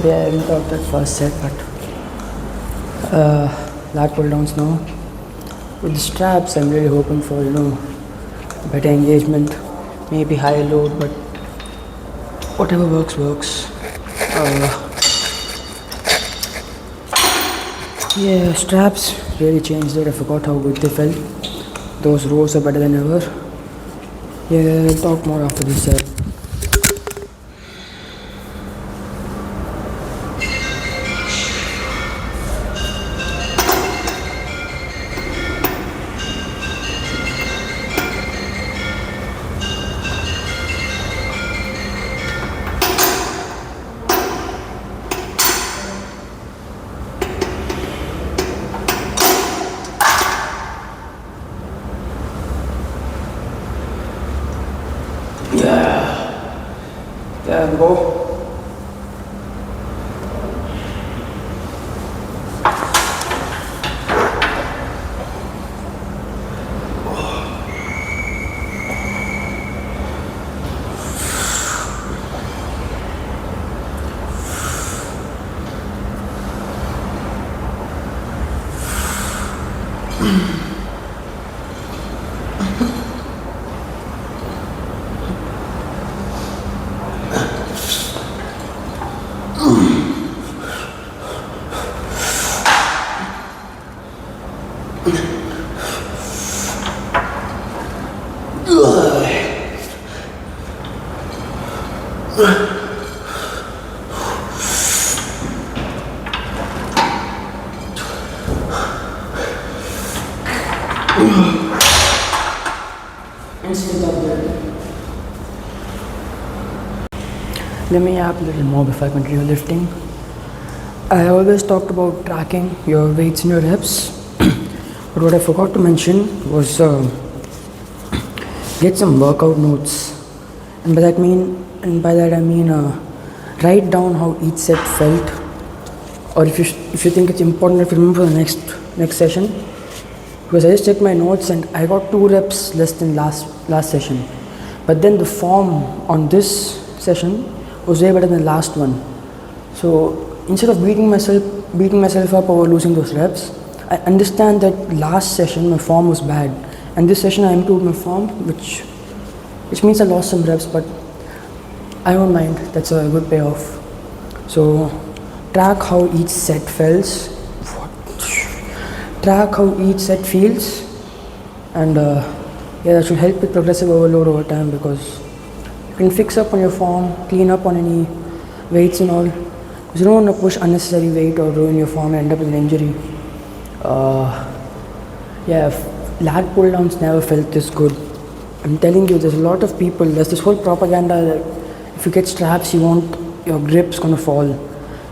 Yeah, I didn't talk that first set, but lat pull downs now. With the straps, I'm really hoping for better engagement, maybe higher load, but whatever works. Yeah, straps really changed it. I forgot how good they felt. Those rows are better than ever. Yeah, I'll talk more after this set. There we go. Let me yap a little more before I continue lifting. I always talked about tracking your weights and your reps, but what I forgot to mention was get some workout notes, and by that I mean write down how each set felt, or if you think it's important, if you remember the next session, because I just checked my notes and I got 2 reps less than last session, but then the form on this session was way better than the last one. So instead of beating myself up over losing those reps, I understand that last session my form was bad, and this session I improved my form, which means I lost some reps, but I don't mind. That's a good payoff. So track how each set feels. And that should help with progressive overload over time, because you can fix up on your form, clean up on any weights and all, because you don't want to push unnecessary weight or ruin your form and end up with an injury. Lat pull downs never felt this good. I'm telling you, there's a lot of people, there's this whole propaganda that if you get straps, your grip's gonna fall.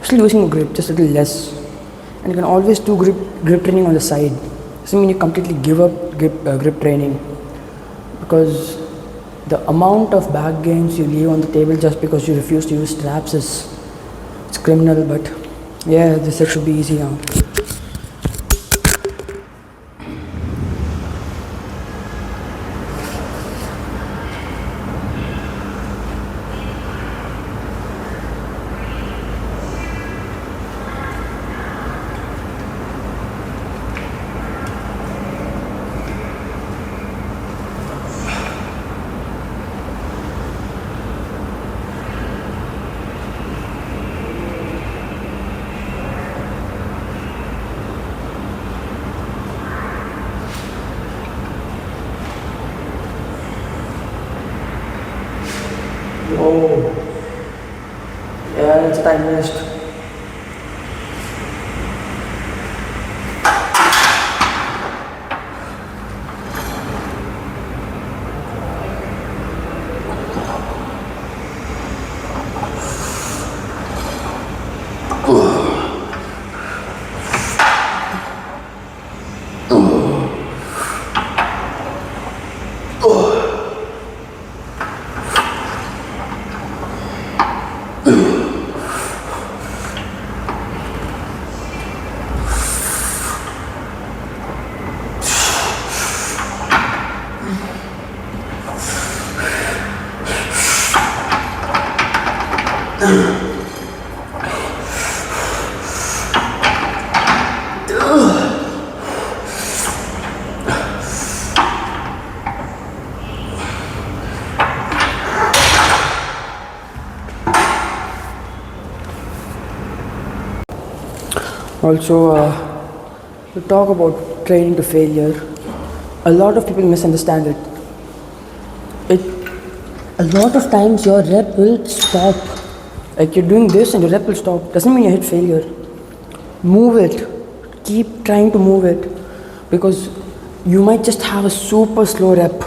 Still using a grip, just a little less. And you can always do grip training on the side. Doesn't mean you completely give up grip training, because the amount of back gains you leave on the table just because you refuse to use straps it's criminal. But yeah, this set should be easy now. Oh, yeah, it's time waste. Also, to talk about training to failure, a lot of people misunderstand it. It a lot of times your rep will stop. Like you're doing this and your rep will stop. Doesn't mean you hit failure. Move it. Keep trying to move it because you might just have a super slow rep.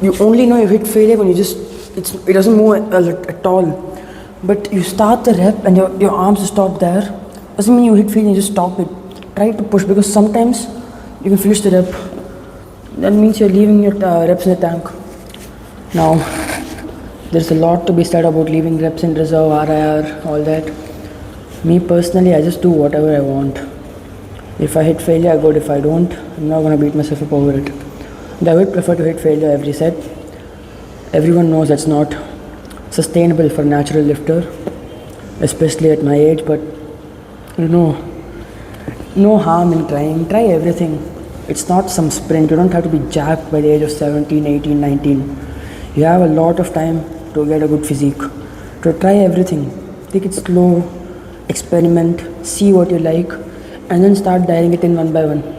You only know you hit failure when it doesn't move at all. But you start the rep and your arms stop there. Doesn't mean you hit failure, you just stop it. Try to push because sometimes you can finish the rep. That means you're leaving your reps in the tank. Now, there's a lot to be said about leaving reps in reserve, RIR, all that. Me personally, I just do whatever I want. If I hit failure, good. If I don't, I'm not gonna beat myself up over it. And I would prefer to hit failure every set. Everyone knows that's not sustainable for a natural lifter, especially at my age, but no harm in trying. Try everything. It's not some sprint. You don't have to be jacked by the age of 17, 18, 19. You have a lot of time to get a good physique. To try everything. Take it slow, experiment, see what you like, and then start dialing it in one by one.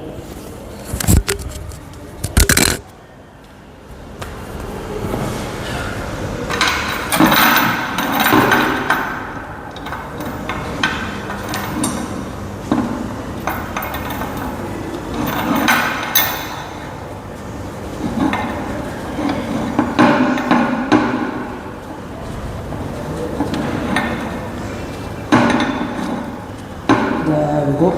There we go.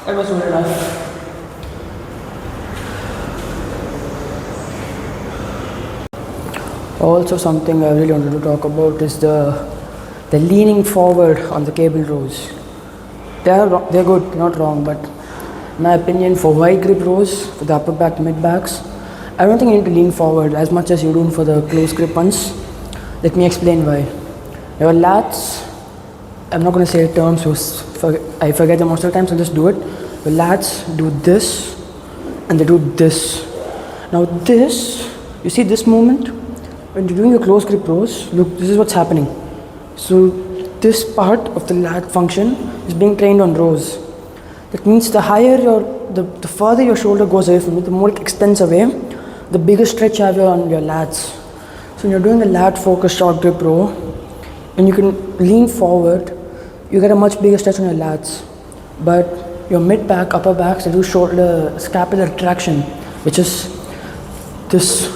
That was good enough. Also, something I really wanted to talk about is the leaning forward on the cable rows. They're good, they're not wrong, but in my opinion, for wide grip rows, for the upper back, mid backs, I don't think you need to lean forward as much as you do for the close grip ones. Let me explain why. Your lats, I'm not going to say terms, so I forget them most of the time, so just do it. Your lats do this and they do this. Now this, you see this movement? When you're doing your close grip rows, look, this is what's happening. So this part of the lat function is being trained on rows. That means the further your shoulder goes away from it, the more it extends away, the bigger stretch you have on your lats. So when you're doing a lat focused short grip row, and you can lean forward, you get a much bigger stretch on your lats. but your mid back, upper backs, they do shoulder scapular traction, which is this.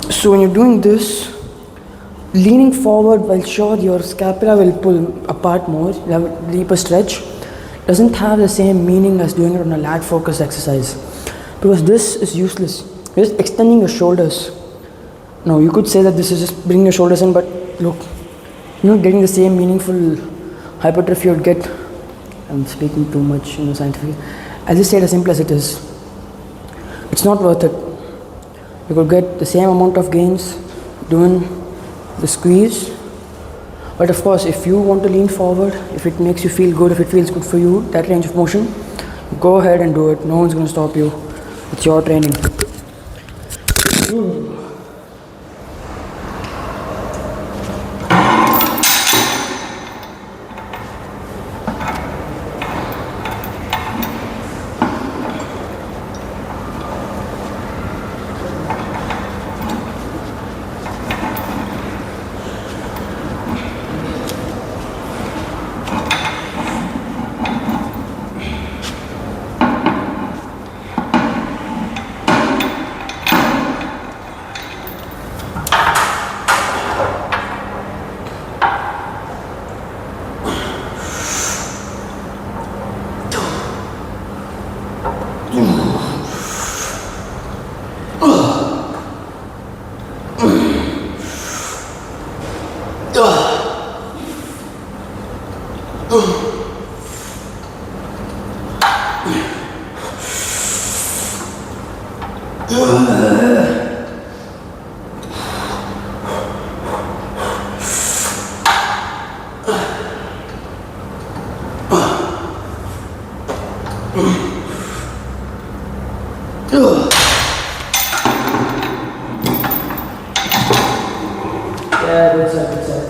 So when you're doing this, leaning forward, while sure your scapula will pull apart more, you have a deeper stretch, doesn't have the same meaning as doing it on a lat focus exercise, because this is useless. You're just extending your shoulders. Now you could say that this is just bringing your shoulders in, but look, you're not getting the same meaningful hypertrophy you'd get. I'm speaking too much, scientific. I'll just say it as simple as it is. It's not worth it. You could get the same amount of gains doing the squeeze, but of course, if you want to lean forward, if it makes you feel good, if it feels good for you, that range of motion, go ahead and do it. No one's going to stop you. It's your training. Yeah, good side, good side.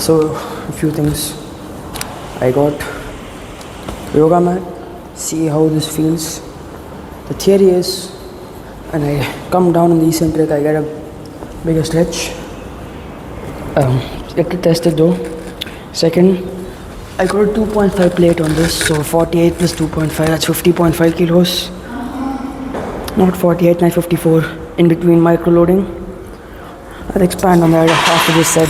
So, a few things. I got yoga mat, see how this feels. The theory is, when I come down in the eccentric, I get a bigger stretch. Yet to test it though. Second, I got a 2.5 plate on this, so 48 plus 2.5, that's 50.5 kilos. Not 48, 954, in between micro loading. I'll expand on that after this set.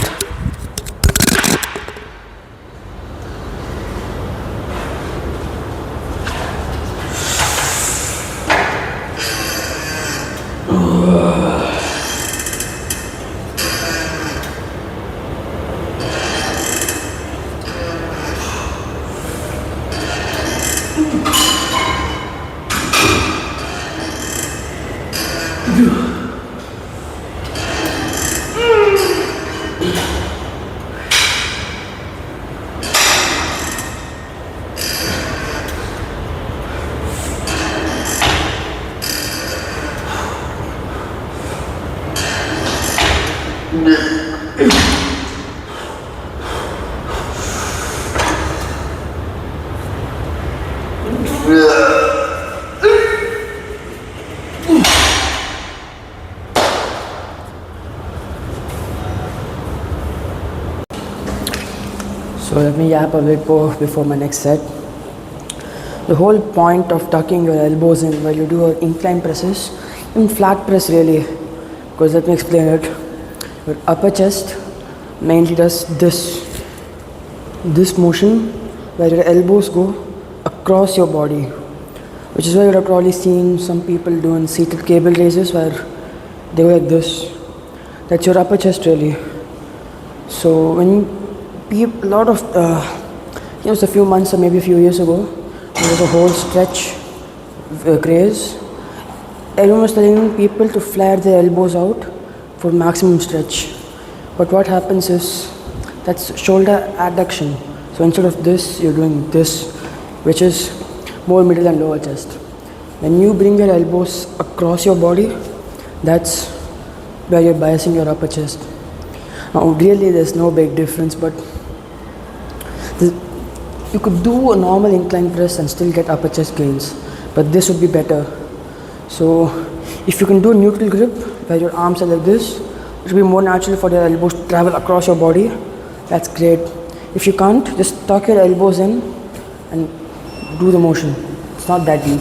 So let me yap a bit more before my next set. The whole point of tucking your elbows in while you do your incline presses, even flat press really, because let me explain it. Your upper chest mainly does this motion where your elbows go across your body, which is why you have probably seen some people doing seated cable raises where they go like this. That's your upper chest really. So when a lot of it was a few months or maybe a few years ago, there was a whole stretch craze. Everyone was telling people to flare their elbows out for maximum stretch. But what happens is that's shoulder adduction. So instead of this, you're doing this, which is more middle and lower chest. When you bring your elbows across your body, that's where you're biasing your upper chest. Now, really, there's no big difference, but you could do a normal incline press and still get upper chest gains, but this would be better. So, if you can do a neutral grip where your arms are like this, it will be more natural for your elbows to travel across your body. That's great. If you can't, just tuck your elbows in and do the motion. It's not that deep.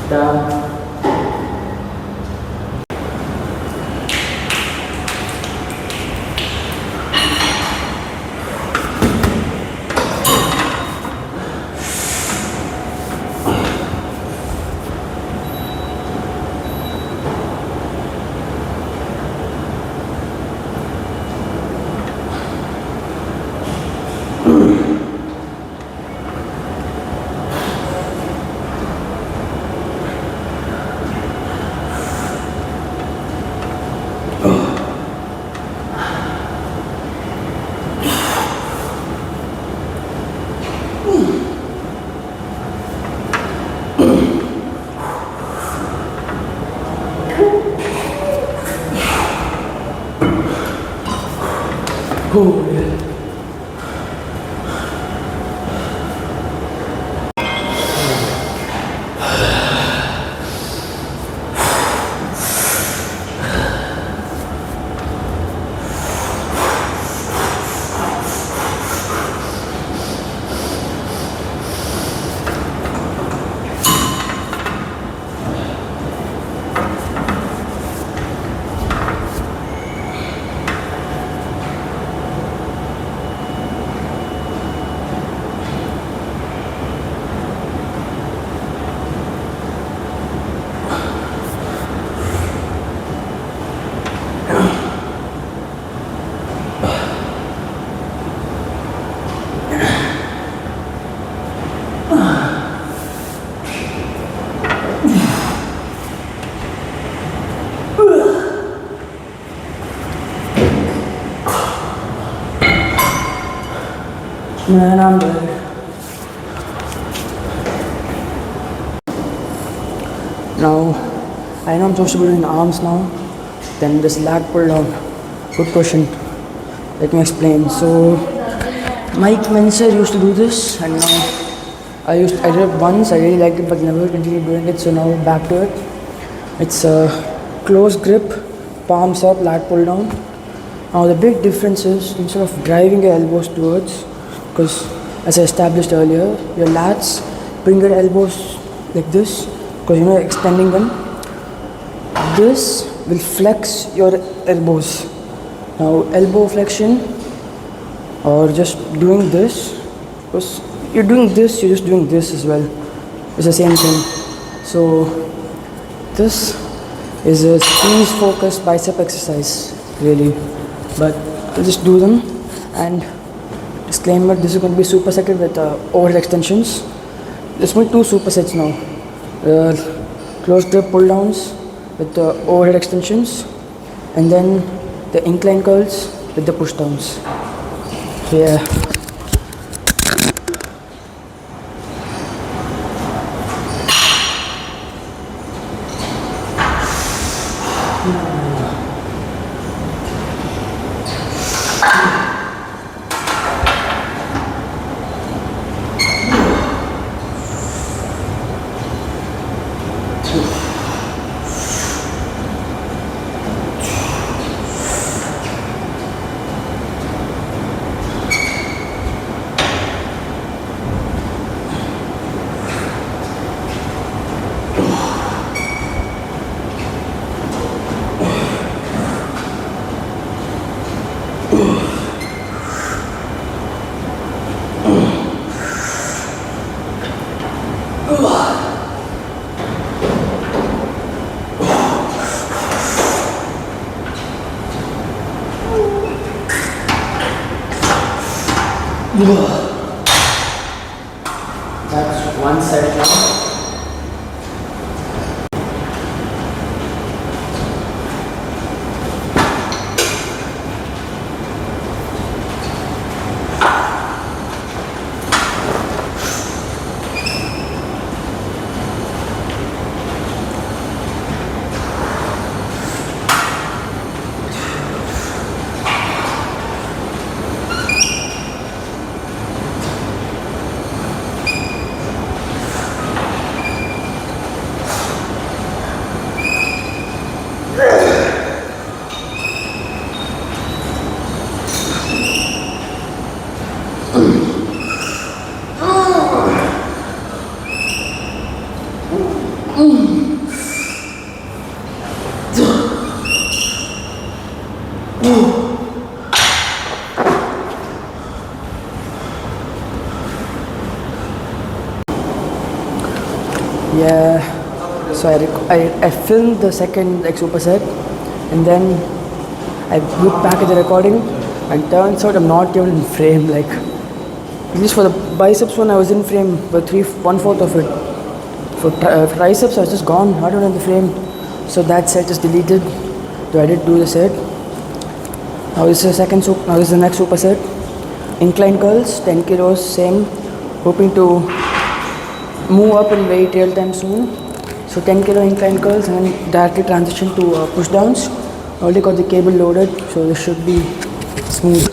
Down. Oh, yeah. And I'm good. Now, I know I'm supposed to be doing arms now. Then this lat pull down. Good question. Let me explain. So, Mike Menser used to do this, and now I did it once. I really liked it, but never continued doing it. So now back to it. It's a close grip, palms up, lat pull down. Now the big difference is instead of driving your elbows towards, because as I established earlier, your lats bring your elbows like this, because you're extending them. This will flex your elbows. Now elbow flexion, or just doing this, because you're doing this, you're just doing this as well. It's the same thing. So this is a squeeze focused bicep exercise, really. But I'll just do them, and disclaimer, this is going to be supersetted with overhead extensions. There's only two supersets now. Close grip pull downs with the overhead extensions, and then the incline curls with the push downs. So yeah. That's one set now. Yeah, so I filmed the second like superset, and then I looked back at the recording, and turns out I'm not even in frame. Like at least for the biceps one, I was in frame for 1/4 of it. For triceps, I was just gone, not even in the frame. So that set just deleted. So I did do the set. Now this is the now this is the next superset. Incline curls, 10 kilos, same. Hoping to move up in weight real time soon. So 10 kilo incline curls and then directly transition to push downs. Already got the cable loaded, so this should be smooth.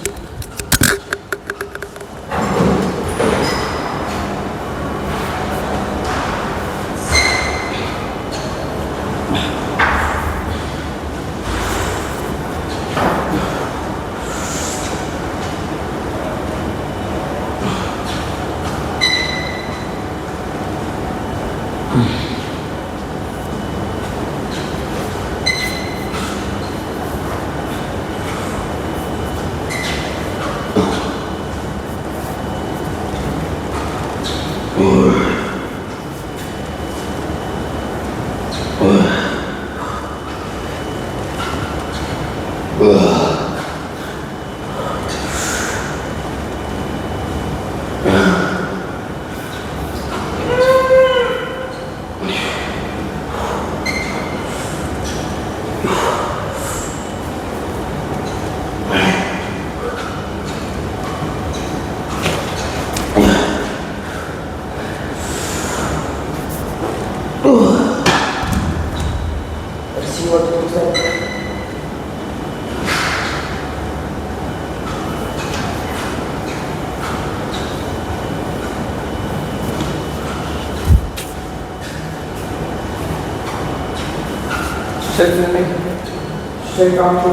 Let's see what it looks like. Straight on to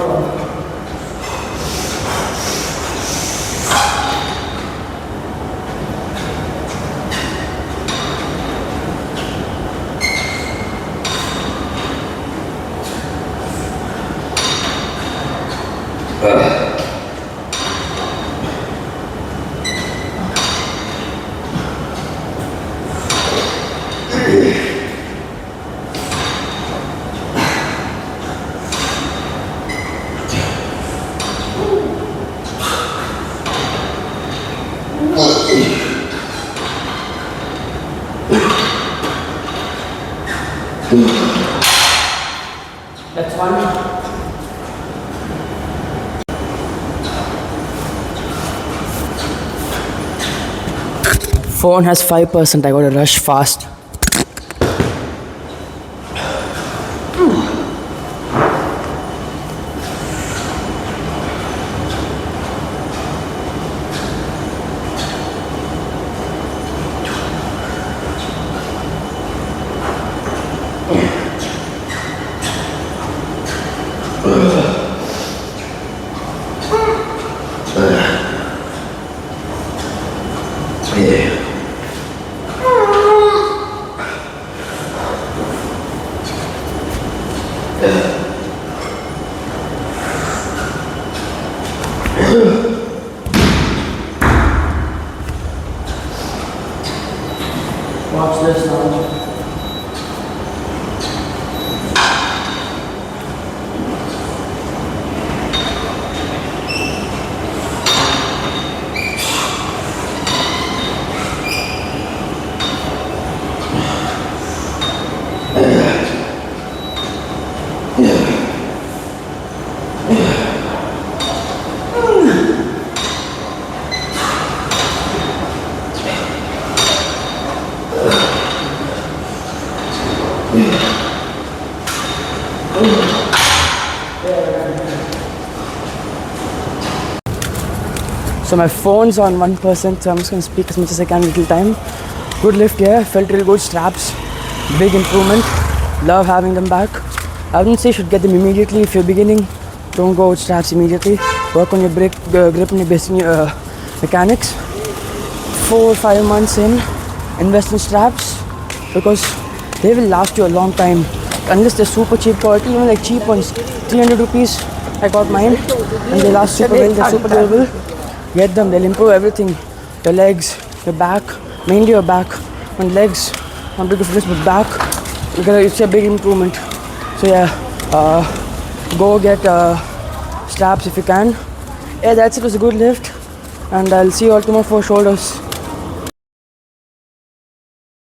that's one. Phone has 5%. I gotta rush fast. Watch this now. So my phone's on 1%, so I'm just gonna speak as much as I can, little time. Good lift, yeah, felt real good. Straps, big improvement. Love having them back. I wouldn't say you should get them immediately. If you're beginning, don't go with straps immediately. Work on your grip and your basic mechanics. 4 or 5 months in, invest in straps because they will last you a long time. Unless they're super cheap quality, even like cheap ones, 300 rupees. I got mine and they last super well, they're super durable. Get them, they'll improve everything. Your legs, your back, mainly your back. And legs, not big of this, but back, it's a big improvement. So yeah, go get straps if you can. Yeah, that's it, was a good lift. And I'll see you all tomorrow for shoulders.